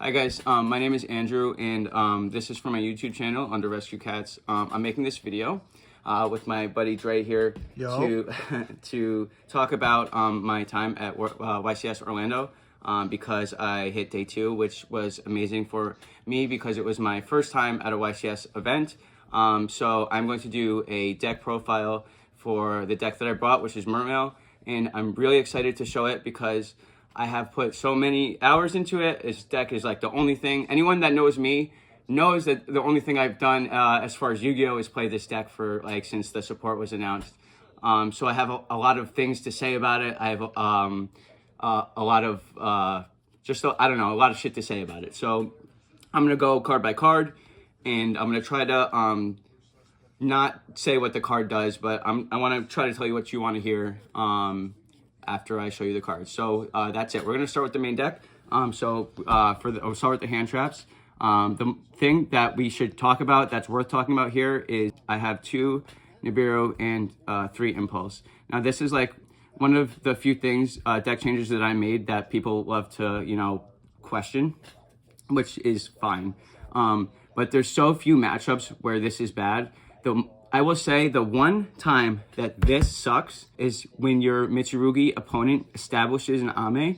Hi guys, my name is Andrew, and this is for my YouTube channel under Rescue Cats. I'm making this video with my buddy Dre here to talk about my time at YCS Orlando because I hit day 2, which was amazing for me because it was my first time at a YCS event. So I'm going to do a deck profile for the deck that I brought, which is MERMAIL, and I'm really excited to show it because I have put so many hours into it. This deck is like the only thing, anyone that knows me knows that the only thing I've done as far as Yu-Gi-Oh! Is play this deck for like since the support was announced. So I have a lot of things to say about it. I have a lot of, I don't know, a lot of shit to say about it. So I'm going to go card by card, and I'm going to try to not say what the card does, but I want to try to tell you what you want to hear after I show you the cards. So that's it. We're going to start with the main deck. I'll start with the hand traps. The thing that we should talk about that's worth talking about here is I have 2 Nibiru and 3 Impulse. Now this is like one of the few things, deck changes that I made that people love to, you know, question, which is fine. But there's so few matchups where this is bad. I will say the one time that this sucks is when your Mitsurugi opponent establishes an Ame.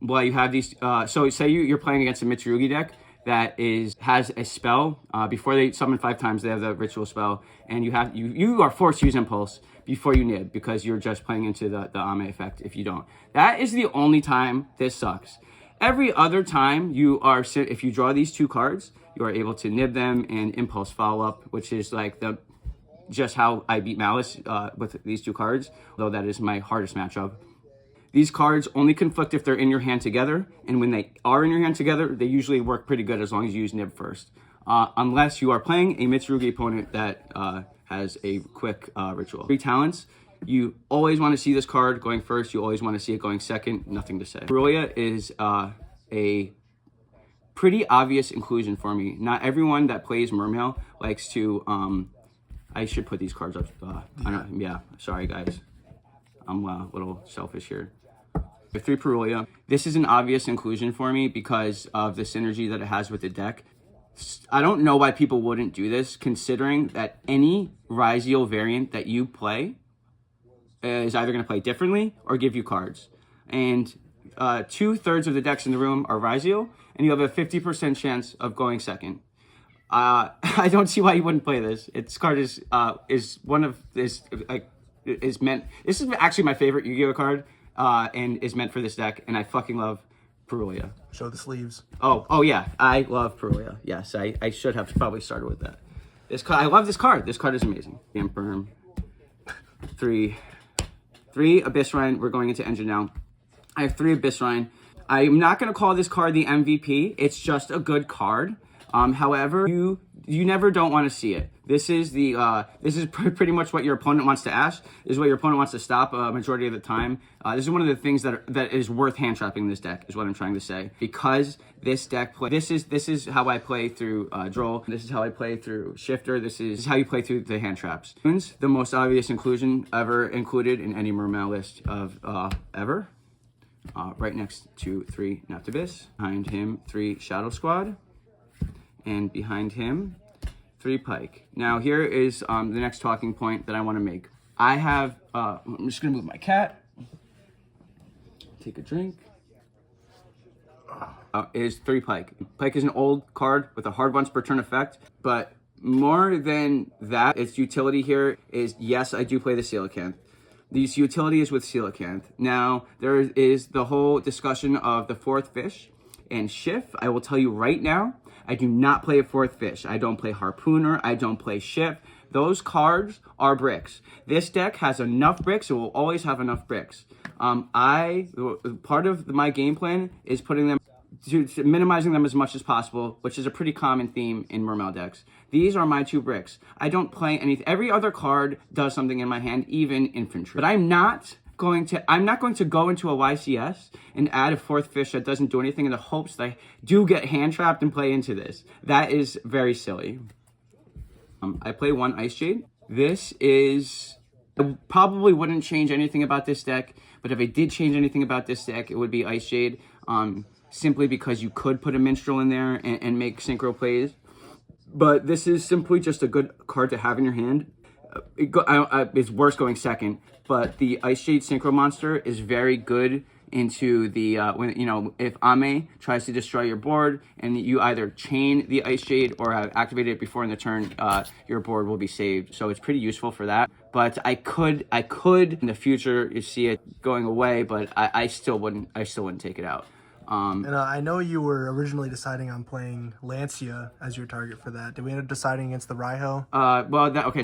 Well, you have these, so say you're playing against a Mitsurugi deck that has a spell. Before they summon 5 times, they have the ritual spell, and you are forced to use Impulse before you nib because you're just playing into the Ame effect if you don't. That is the only time this sucks. Every other time if you draw these 2 cards, you are able to nib them and Impulse follow up, which is like just how I beat Malice with these 2 cards, though that is my hardest matchup. These cards only conflict if they're in your hand together, and when they are in your hand together, they usually work pretty good as long as you use nib first. Unless you are playing a Mitsurugi opponent that has a quick ritual. 3 talents. You always want to see this card going first. You always want to see it going second. Nothing to say. Aurelia is a pretty obvious inclusion for me. Not everyone that plays MERMAIL likes to. I should put these cards up. Yeah, sorry guys. I'm a little selfish here. 3 Aurelia. This is an obvious inclusion for me because of the synergy that it has with the deck. I don't know why people wouldn't do this, considering that any Ryziel variant that you play is either going to play differently or give you cards. And 2/3 of the decks in the room are Ryziel, and you have a 50% chance of going second. I don't see why you wouldn't play this. Its card is one of this meant. This is actually my favorite Yu-Gi-Oh card, and is meant for this deck. And I fucking love Aurelia. Show the sleeves. Oh yeah, I love Aurelia. Yes, I should have probably started with that. This card, I love this card. This card is amazing. Emperor. 3 Abyss Rhine. We're going into engine now. I have 3 Abyss Rhine. I'm not going to call this card the MVP. It's just a good card. However, you never don't want to see it. This is pretty much what your opponent wants to ask. This is what your opponent wants to stop majority of the time. This is one of the things that is worth hand trapping in this deck, is what I'm trying to say. Because this deck this is how I play through Droll. This is how I play through Shifter. This is how you play through the hand traps. The most obvious inclusion ever included in any MERMAIL list of ever. Right next to 3 Naptabis. Behind him 3 Shadow Squad. And behind him 3 Pike. Now here is the next talking point that I want to make. I have, I'm just going to move my cat. Take a drink. Is 3 Pike. Pike is an old card with a hard once per turn effect, but more than that, its utility here is, yes, I do play the Coelacanth. These utility is with Coelacanth. Now, there is the whole discussion of the 4th fish and Shift. I will tell you right now, I do not play a 4th fish. I don't play Harpooner. I don't play Shift. Those cards are bricks. This deck has enough bricks. It will always have enough bricks. Part of my game plan is putting them to minimizing them as much as possible, which is a pretty common theme in MERMAIL decks. These are my 2 bricks. I don't play anything. Every other card does something in my hand, even infantry. But I'm not going to go into a YCS and add a 4th fish that doesn't do anything in the hopes that I do get hand trapped and play into this. That is very silly. I play 1 Ice Jade. I probably wouldn't change anything about this deck, but if I did change anything about this deck, it would be Ice Jade. simply because you could put a minstrel in there and make synchro plays. But this is simply just a good card to have in your hand. It's worse going second, but the Ice Shade Synchro Monster is very good into the when if Ame tries to destroy your board and you either chain the Ice Shade or have activated it before in the turn, your board will be saved. So it's pretty useful for that. But I could in the future you see it going away, but I still wouldn't take it out. And I know you were originally deciding on playing Lancia as your target for that. Did we end up deciding against the Raiho?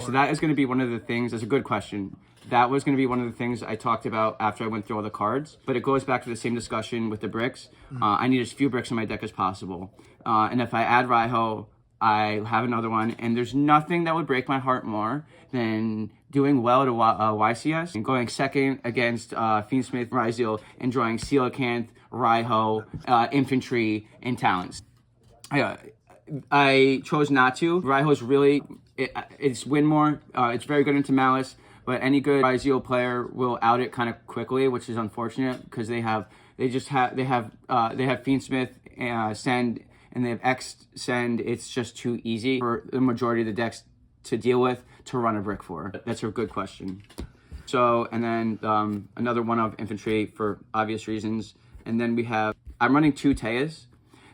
So that is going to be one of the things. That's a good question. That was going to be one of the things I talked about after I went through all the cards. But it goes back to the same discussion with the bricks. I need as few bricks in my deck as possible. And if I add Raiho, I have another one. And there's nothing that would break my heart more than doing well to YCS and going second against Fiendsmith, Ryzeal, and drawing Coelacanth, Raiho, Infantry, and Talents. I chose not to. Raiho's really, it's win more. It's very good into Malice, but any good Ryzeal player will out it kind of quickly, which is unfortunate because they have Fiendsmith send, and they have X send. It's just too easy for the majority of the decks to deal with to run a brick for. That's a good question. So, and then another one of Infantry for obvious reasons. And then I'm running 2 Tejas.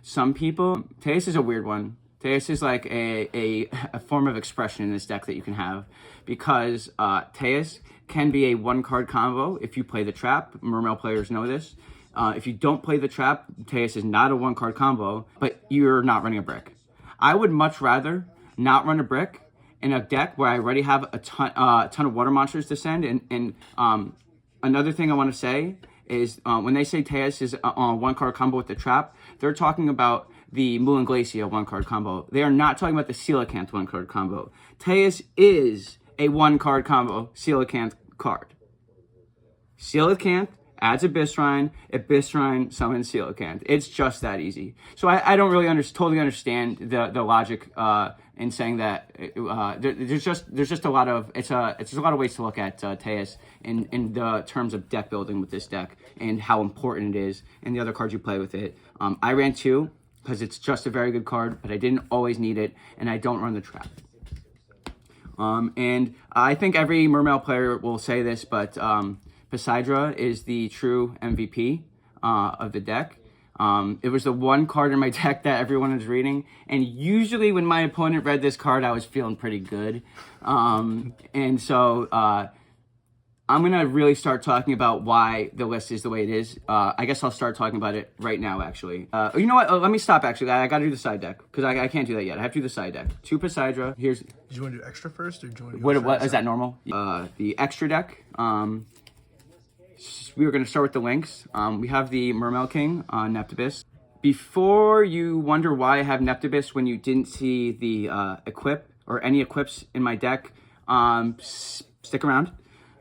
Tejas is a weird one. Tejas is like a form of expression in this deck that you can have because Tejas can be a 1-card combo if you play the trap. Mermail players know this. If you don't play the trap, Tejas is not a 1-card combo, but you're not running a brick. I would much rather not run a brick in a deck where I already have a ton of water monsters to send. And another thing I want to say is when they say Tejas is a 1-card combo with the trap, they're talking about the Mulan Glacia 1-card combo. They are not talking about the Coelacanth 1-card combo. Tejas is a 1-card combo Coelacanth card. Coelacanth adds Abyss Shrine summons Coelacanth. It's just that easy. So I don't really totally understand the logic in saying that there's just a lot of it's just a lot of ways to look at Tejas in the terms of deck building with this deck and how important it is and the other cards you play with it. I ran 2 because it's just a very good card, but I didn't always need it, and I don't run the trap. And I think every Mermail player will say this, but Poseidra is the true MVP of the deck. It was the one card in my deck that everyone was reading, and usually when my opponent read this card, I was feeling pretty good. And so I'm going to really start talking about why the list is the way it is. I guess I'll start talking about it right now, actually. You know what? Let me stop, actually. I got to do the side deck, because I can't do that yet. I have to do the side deck. 2 Poseidra. Did you want to do extra first, or do you want to do what is that normal? The extra deck. We were going to start with the links. We have the Mermail King on Neptibus. Before you wonder why I have Neptibus when you didn't see the equip or any equips in my deck, stick around.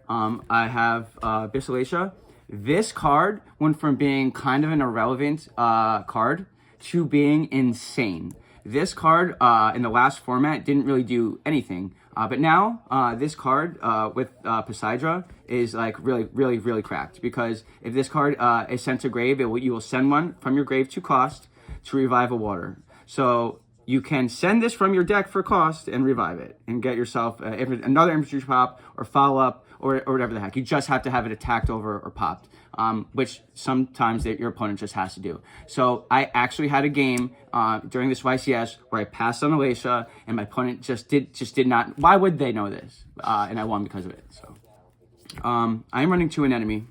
I have Bissalacia. This card went from being kind of an irrelevant card to being insane. This card in the last format didn't really do anything. But now this card with Poseidra is like really cracked, because if this card is sent to grave, you will send one from your grave to cost to revive a water. So you can send this from your deck for cost and revive it and get yourself another infantry pop or follow up or whatever the heck. You just have to have it attacked over or popped, which sometimes your opponent just has to do. So I actually had a game during this YCS where I passed on Alacia, and my opponent just did not. Why would they know this? And I won because of it. So I'm running to an enemy.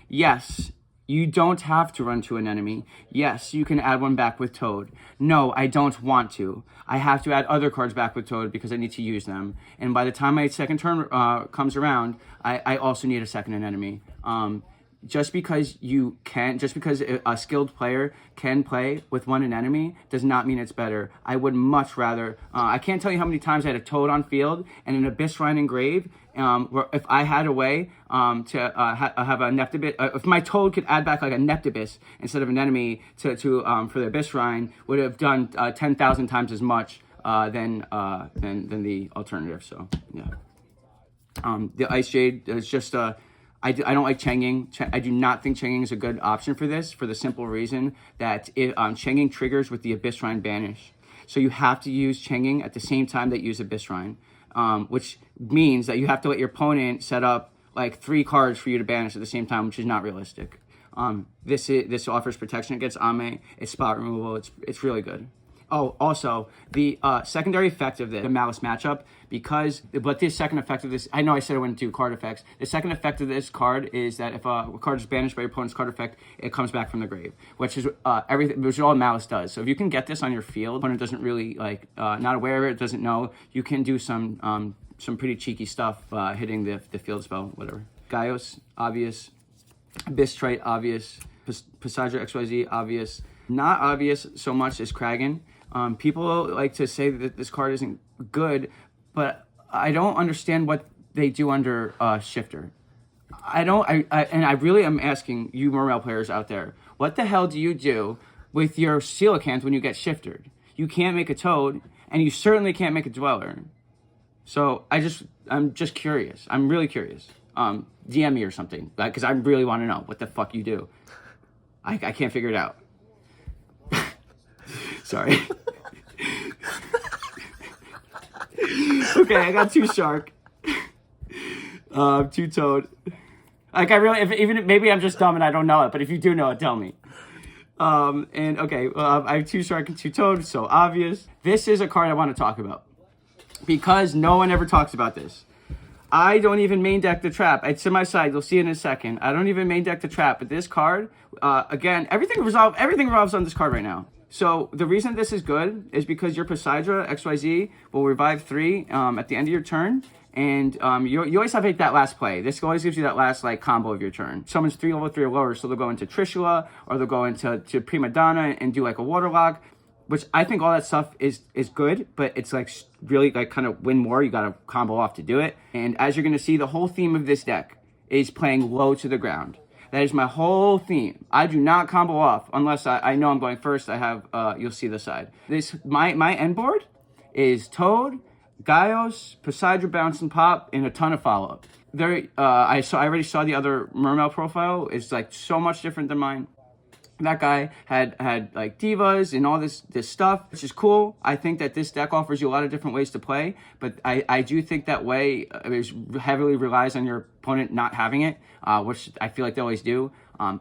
Yes, you don't have to run to an enemy. Yes, you can add one back with Toad. No, I don't want to. I have to add other cards back with Toad because I need to use them. And by the time my second turn comes around, I also need a second enemy. Just because a skilled player can play with one enemy does not mean it's better. I would much rather. I can't tell you how many times I had a Toad on field and an Abyss Shrine engraved. Where if I had a way to have a Neptibus, if my Toad could add back like a Neptibus instead of an enemy for the Abyss Shrine, would have done 10,000 times as much than the alternative. So yeah, the Ice Jade is just I don't like Changing. I do not think Changing is a good option for this, for the simple reason that Changing triggers with the Abyss Shrine banish. So you have to use Changing at the same time that you use Abyss Shrine, which means that you have to let your opponent set up like 3 cards for you to banish at the same time, which is not realistic. This offers protection against Ame. It's spot removal. It's really good. Oh, also, the secondary effect of the Malice matchup, but this second effect of this, I know I said I wouldn't do card effects. The second effect of this card is that if a card is banished by your opponent's card effect, it comes back from the grave, which is everything, which is all Malice does. So if you can get this on your field, opponent doesn't really, not aware of it, doesn't know, you can do some pretty cheeky stuff hitting the field spell, whatever. Gaios, obvious. Abyss Trite, obvious. Poseidra XYZ, obvious. Not obvious so much as Kragan. People like to say that this card isn't good, but I don't understand what they do under Shifter. And I really am asking you Mermail players out there, what the hell do you do with your Coelacanth when you get Shiftered? You can't make a Toad, and you certainly can't make a Dweller. So I'm just curious. I'm really curious. DM me or something, because I really want to know what the fuck you do. I can't figure it out. Sorry. Okay, I got 2 Shark. 2 Toad. Like, I really, maybe I'm just dumb and I don't know it, but if you do know it, tell me. And okay, I have 2 Shark and 2 Toad, so obvious. This is a card I want to talk about, because no one ever talks about this. I don't even main deck the Trap. It's in my side. You'll see it in a second. I don't even main deck the Trap, but this card, again, everything revolves on this card right now. So the reason this is good is because your Poseidra XYZ will revive 3 at the end of your turn, and you always have that last play. This always gives you that last combo of your turn. Someone's 3 level 3 or lower, so they'll go into Trishula or they'll go into Prima Donna and do a Waterlock, which I think all that stuff is good, but it's really kind of win more. You got to combo off to do it. And as you're going to see, the whole theme of this deck is playing low to the ground. That is my whole theme. I do not combo off unless I know I'm going first. I have, you'll see the side. My end board is Toad, Gaios, Poseidra, Bounce and Pop, and a ton of follow-up. I already saw the other Mermail profile. It's so much different than mine. That guy had divas and all this stuff, which is cool. I think that this deck offers you a lot of different ways to play, but I do think that way heavily relies on your opponent not having it, which I feel like they always do.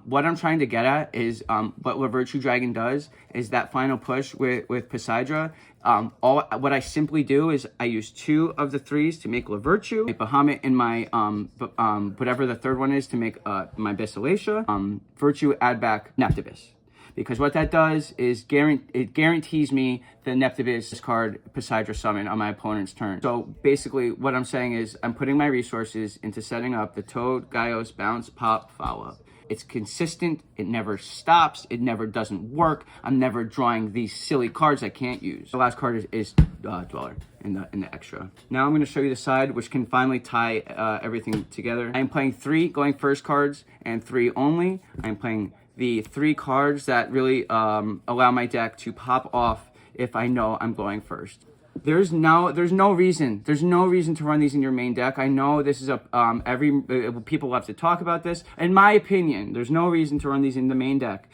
What I'm trying to get at is what Virtue Dragon does is that final push with Poseidra. What I simply do is I use 2 of the 3s to make Virtue, my Bahamut, and my whatever the third one is to make my Basilacia. Virtue, add back Neptibus, because what that does is it guarantees me the Neptibus card Poseidra summon on my opponent's turn. So basically, what I'm saying is I'm putting my resources into setting up the Toad, Gaios, Bounce, Pop, follow up. It's consistent. It never stops. It never doesn't work. I'm never drawing these silly cards I can't use. The last card is Dweller in the extra. Now I'm going to show you the side, which can finally tie everything together. I'm playing 3 going first cards and 3 only. I'm playing the 3 cards that really allow my deck to pop off if I know I'm going first. There's no reason to run these in your main deck. I know this is people love to talk about this. In my opinion, there's no reason to run these in the main deck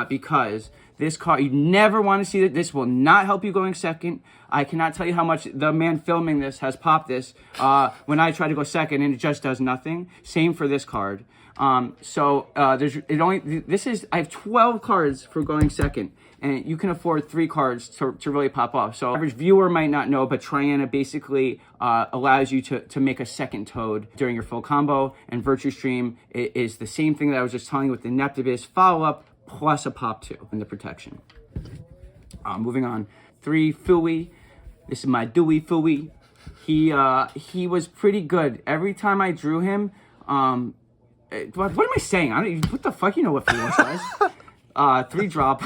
because this card, you never want to see that. This will not help you going second. I cannot tell you how much the man filming this has popped this when I try to go second, and it just does nothing. Same for this card. I have 12 cards for going second, and you can afford 3 cards to really pop off. So average viewer might not know, but Triana basically allows you to make a second Toad during your full combo, and Virtue Stream is the same thing that I was just telling you with the Neptibus follow-up plus a pop 2 in the protection. Moving on, 3 Fui. This is my Dewey Fui. He was pretty good. Every time I drew him, what am I saying? What the fuck? You know what Fui says. 3 drop.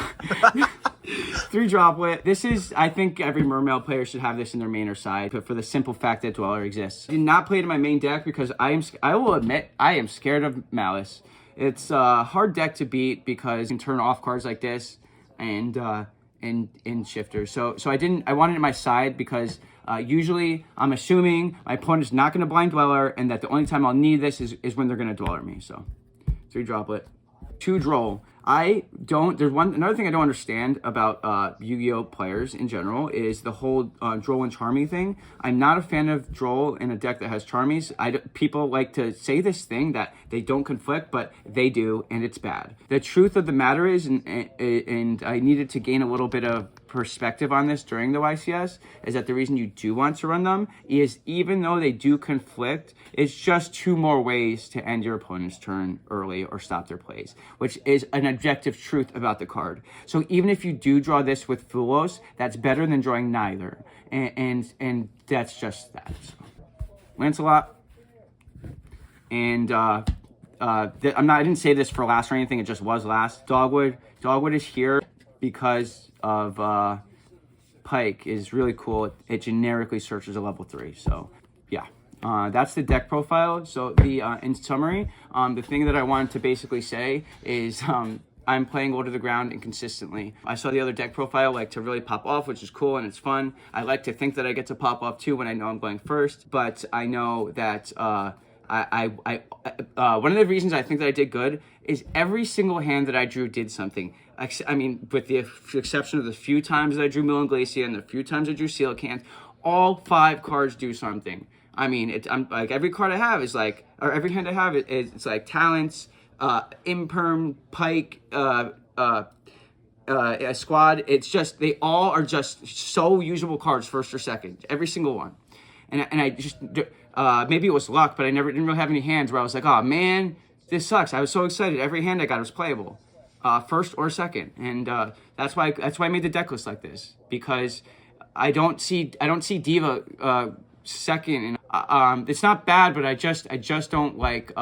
3 droplet. This is, I think every Mermail player should have this in their main or side, but for the simple fact that Dweller exists. I did not play it in my main deck because I will admit, I am scared of Malice. It's a hard deck to beat because you can turn off cards like this and shifters. So I wanted it in my side because Usually, I'm assuming my opponent's not going to blind dweller, and that the only time I'll need this is when they're going to dweller me. So, 3 droplet, 2 droll. Another thing I don't understand about Yu-Gi-Oh players in general is the whole droll and charmy thing. I'm not a fan of droll in a deck that has charmies. People like to say this thing that they don't conflict, but they do, and it's bad. The truth of the matter is, and I needed to gain a little bit of perspective on this during the YCS, is that the reason you do want to run them is even though they do conflict, it's just 2 more ways to end your opponent's turn early or stop their plays, which is an objective truth about the card. So even if you do draw this with Fulos, that's better than drawing neither, and that's just that. So, Lancelot, and I didn't say this for last or anything, it just was last. Dogwood is here because of Pike is really cool. It generically searches a level 3. So yeah, that's the deck profile. So in summary, the thing that I wanted to basically say is I'm playing Low to the Ground inconsistently. I saw the other deck profile like to really pop off, which is cool and it's fun. I like to think that I get to pop off too when I know I'm going first, but I know that one of the reasons I think that I did good is every single hand that I drew did something. I mean, with the exception of the few times that I drew Mill Glacier and the few times I drew Coelacanth, all 5 cards do something. I mean, I'm like every card I have is like, or every hand I have it's like Talents, Imperm, Pike, a Squad. It's just, they all are just so usable cards, first or second, every single one. And I just, maybe it was luck, but didn't really have any hands where I was like, oh man, this sucks. I was so excited. Every hand I got was playable, first or second. And that's why I made the deck list like this, because I don't see Diva second. And it's not bad, but I just don't like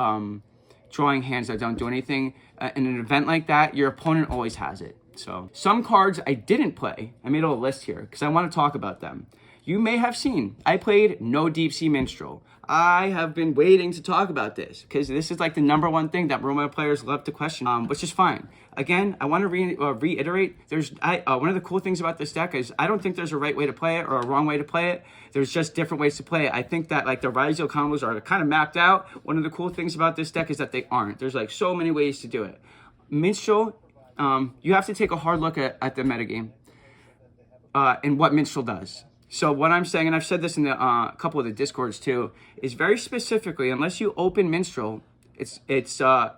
drawing hands that don't do anything. In an event like that, your opponent always has it. So some cards I didn't play. I made a list here because I want to talk about them. You may have seen, I played no Deep Sea Minstrel. I have been waiting to talk about this because this is like the #1 thing that Mermail players love to question, which is fine. Again, I want to reiterate, one of the cool things about this deck is I don't think there's a right way to play it or a wrong way to play it. There's just different ways to play it. I think that like the Rizio combos are kind of mapped out. One of the cool things about this deck is that they aren't. There's like so many ways to do it. Minstrel, you have to take a hard look at the metagame and what Minstrel does. So what I'm saying, and I've said this in a couple of the Discords too, is very specifically, unless you open Minstrel,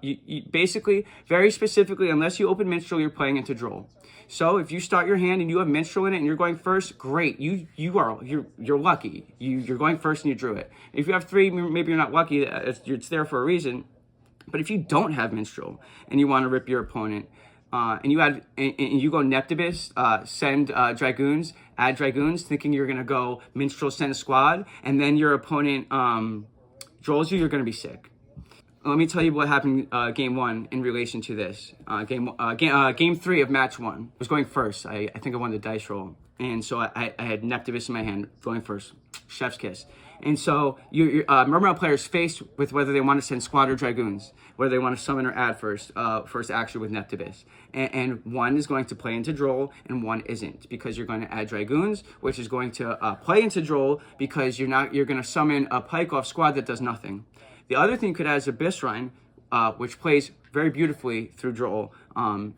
you basically, very specifically, unless you open Minstrel, you're playing into Droll. So if you start your hand and you have Minstrel in it and you're going first, great. You're lucky. You're going first and you drew it. If you have 3, maybe you're not lucky. It's there for a reason. But if you don't have Minstrel and you want to rip your opponent, and you go Neptibus, send Dragoons, add Dragoons, thinking you're gonna go Minstrel, send a Squad, and then your opponent drolls you're gonna be sick. Let me tell you what happened game 1 in relation to this. Game 3 of match 1 was going first. I think I won the dice roll, and so I had Neptibus in my hand going first. Chef's kiss. And so Mermail players faced with whether they want to send Squad or Dragoons, whether they want to summon or add first action with Neptibus. And one is going to play into Droll and one isn't, because you're going to add Dragoons, which is going to play into Droll because you're going to summon a Pike off Squad that does nothing. The other thing you could add is Abyssrine, which plays very beautifully through Droll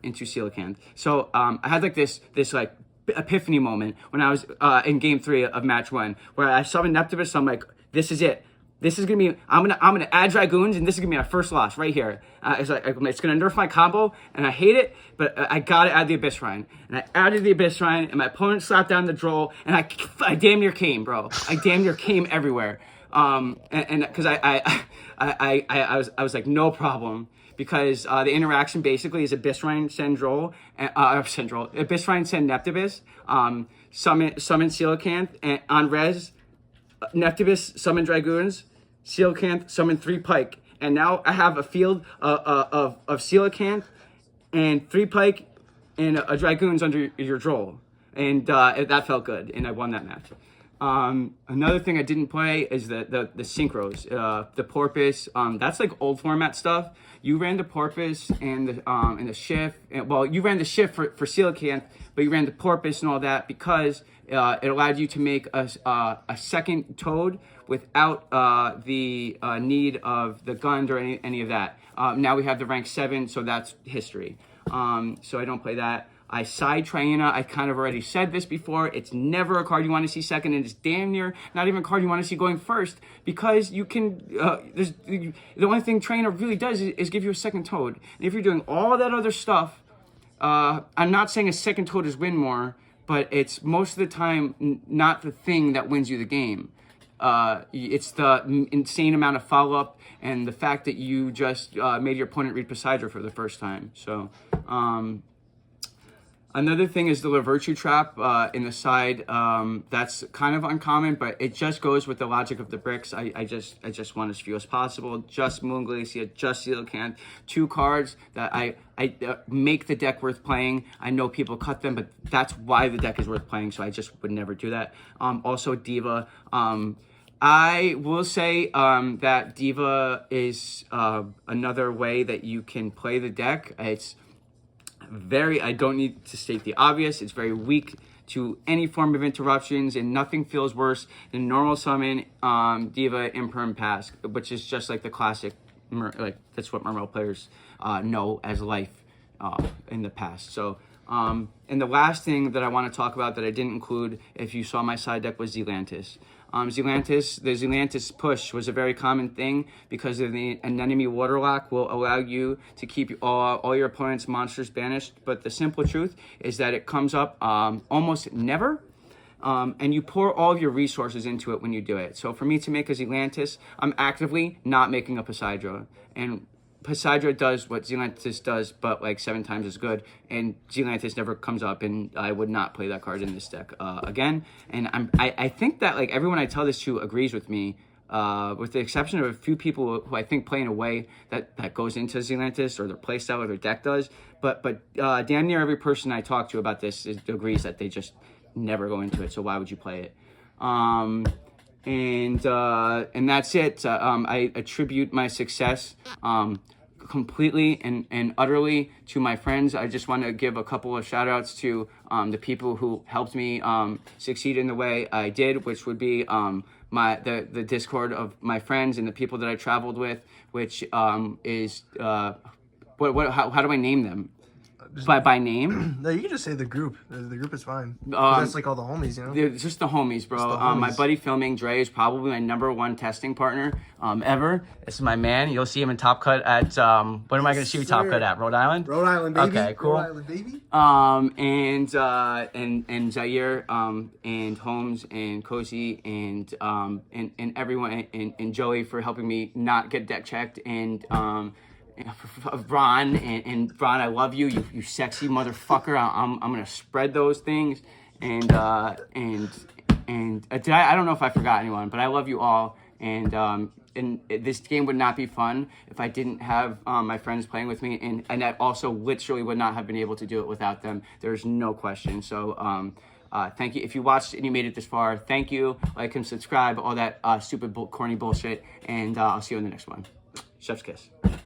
into Coelacanth. So I had like this like epiphany moment when I was in game 3 of match 1, where I summoned Neptibus. So I'm like, this is it. This is gonna be. I'm gonna add Dragoons, and this is gonna be my first loss right here. It's gonna nerf my combo, and I hate it, but I gotta add the Abyssrine. And I added the Abyssrine, and my opponent slapped down the Droll, and I damn near came, bro. I damn near came everywhere. And because I was like, no problem. Because the interaction basically is Abyssrine send Droll, Abyssrine send Neptibus, summon Coelacanth, and on res, Neptibus summon Dragoons, Coelacanth summon 3 Pike, and now I have a field of Coelacanth and 3 Pike and a Dragoons under your Droll, and that felt good, and I won that match. Another thing I didn't play is the synchros, the porpoise. That's like old format stuff. You ran the porpoise and the shift. Well, you ran the shift for coelacanth, but you ran the porpoise and all that because it allowed you to make a second toad without the need of the gun or any of that. Now we have the rank 7, so that's history. So I don't play that. I side Triana. I kind of already said this before. It's never a card you want to see second, and it's damn near not even a card you want to see going first because you can. The only thing Triana really does is give you a second toad. And if you're doing all that other stuff, I'm not saying a second toad is win more, but it's most of the time not the thing that wins you the game. It's the insane amount of follow-up and the fact that you just made your opponent read Poseidon for the first time. So. Another thing is the La Virtue trap in the side. That's kind of uncommon, but it just goes with the logic of the bricks. I just want as few as possible. Just Moon Glacier, just Coelacanth. 2 cards that I make the deck worth playing. I know people cut them, but that's why the deck is worth playing, so I just would never do that. Also, Diva. I will say that Diva is another way that you can play the deck. It's I don't need to state the obvious. It's very weak to any form of interruptions, and nothing feels worse than normal summon Diva Imperm Pass, which is just like the classic, like that's what MERMAIL players know as life in the past. So, and the last thing that I want to talk about that I didn't include, if you saw my side deck, was Zealantis. The Zealantis push was a very common thing because of an enemy waterlock will allow you to keep all your opponent's monsters banished. But the simple truth is that it comes up almost never, and you pour all of your resources into it when you do it. So for me to make a Zealantis, I'm actively not making a Poseidon. And Poseidon does what Zealantis does, but like 7 times as good. And Zealantis never comes up, and I would not play that card in this deck again. And I think that like everyone I tell this to agrees with me, with the exception of a few people who I think play in a way that goes into Zealantis or their playstyle or their deck does. But damn near every person I talk to about this agrees that they just never go into it. So why would you play it? And that's it. I attribute my success completely and utterly to my friends. I just want to give a couple of shout outs to the people who helped me succeed in the way I did, which would be the Discord of my friends and the people that I traveled with, which is how do I name them? By name? No, you can just say the group. The group is fine. That's like all the homies, you know? It's just the homies, bro. The homies. My buddy filming, Dre, is probably my #1 testing partner ever. This is my man. You'll see him in Top Cut at, when am I going to see you Top Cut at? Rhode Island? Rhode Island, baby. Okay, cool. Rhode Island, baby. And Zaire, and Holmes, and Cozy, and everyone, and Joey for helping me not get deck checked, and, Ron and Ron, I love you, you sexy motherfucker. I'm gonna spread those things, and I don't know if I forgot anyone, but I love you all, and this game would not be fun if I didn't have my friends playing with me, and I also literally would not have been able to do it without them. There's no question. So thank you if you watched and you made it this far. Thank you. Like and subscribe, all that stupid corny bullshit, and I'll see you in the next one. Chef's kiss.